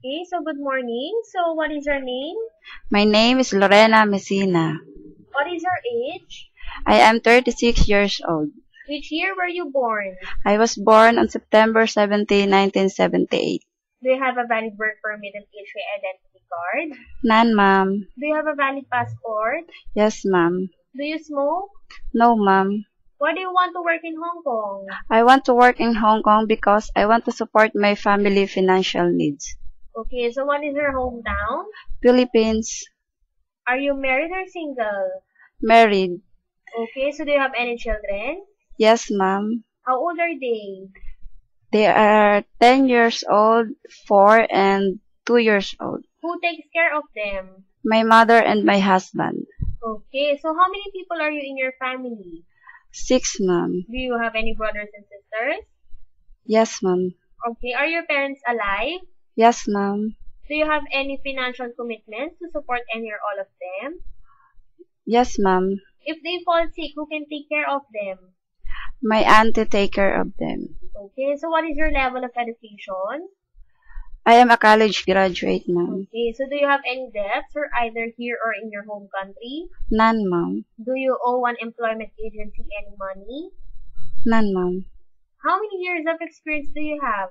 Okay, so good morning. So what is your name? My name is Lorena Messina. What is your age? I am 36 years old. Which year were you born? I was born on September 17, 1978. Do you have a valid work permit and age identity card? None, ma'am. Do you have a valid passport? Yes, ma'am. Do you smoke? No, ma'am. Why do you want to work in Hong Kong? I want to work in Hong Kong because I want to support my family financial needs. Okay, so what is your hometown? Philippines. Are you married or single? Married. Okay, so do you have any children? Yes, ma'am. How old are they? They are 10 years old, 4 and 2 years old. Who takes care of them? My mother and my husband. Okay, so how many people are you in your family? 6, ma'am. Do you have any brothers and sisters? Yes, ma'am. Okay, are your parents alive? Yes, ma'am. Do you have any financial commitments to support any or all of them? Yes, ma'am. If they fall sick, who can take care of them? My auntie take care of them. Okay, so what is your level of education? I am a college graduate, ma'am. Okay, so do you have any debts or either here or in your home country? None, ma'am. Do you owe one employment agency any money? None, ma'am. How many years of experience do you have?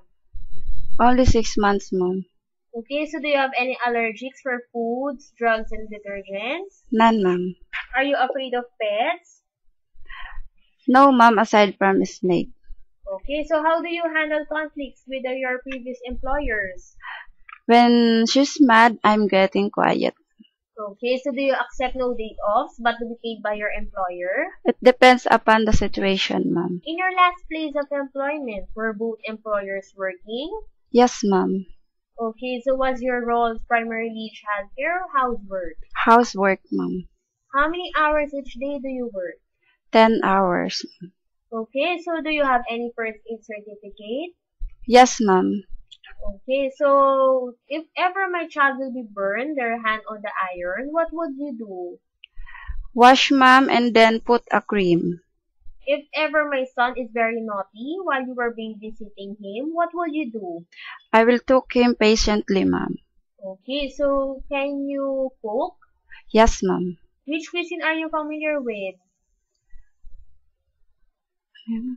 Only 6 months, ma'am. Okay, so do you have any allergies for foods, drugs, and detergents? None, ma'am. Are you afraid of pets? No, ma'am, aside from snake. Okay, so how do you handle conflicts with your previous employers? When she's mad, I'm getting quiet. Okay, so do you accept no day offs but to be paid by your employer? It depends upon the situation, ma'am. In your last place of employment, were both employers working? Yes, ma'am. Okay, so was your roles primarily childcare or housework? Housework, ma'am. How many hours each day do you work? 10 hours. Okay, so do you have any first aid certificate? Yes, ma'am. Okay, so if ever my child will be burned their hand on the iron, what would you do? Wash, ma'am, and then put a cream. If ever my son is very naughty while you were babysitting him, what will you do? I will took him patiently, ma'am. Okay, so can you cook? Yes, ma'am. Which cuisine are you familiar with?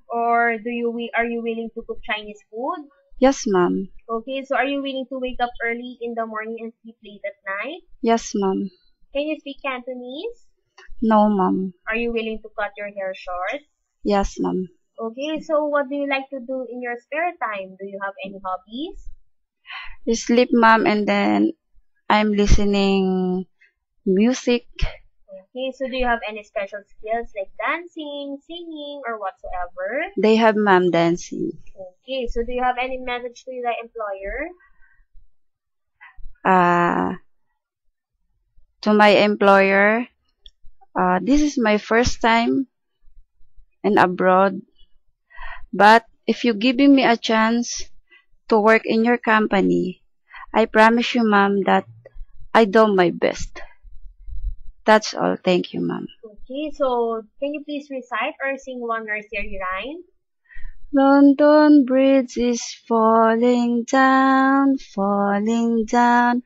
Or are you willing to cook Chinese food? Yes, ma'am. Okay, so are you willing to wake up early in the morning and sleep late at night? Yes, ma'am. Can you speak Cantonese? No, ma'am. Are you willing to cut your hair short? Yes, ma'am. Okay, so what do you like to do in your spare time? Do you have any hobbies? Sleep, ma'am, and then I'm listening music. Okay, so do you have any special skills like dancing, singing, or whatsoever? They have ma'am dancing. Okay, so do you have any message to the employer? To my employer, this is my first time in abroad, but if you giving me a chance to work in your company, I promise you, ma'am, that I do my best. That's all. Thank you, ma'am. Okay, so can you please recite or sing one nursery rhyme? London Bridge is falling down, falling down,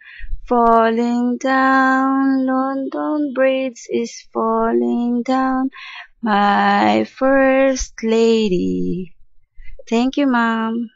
falling down. London Bridge is falling down, my first lady. Thank you, ma'am.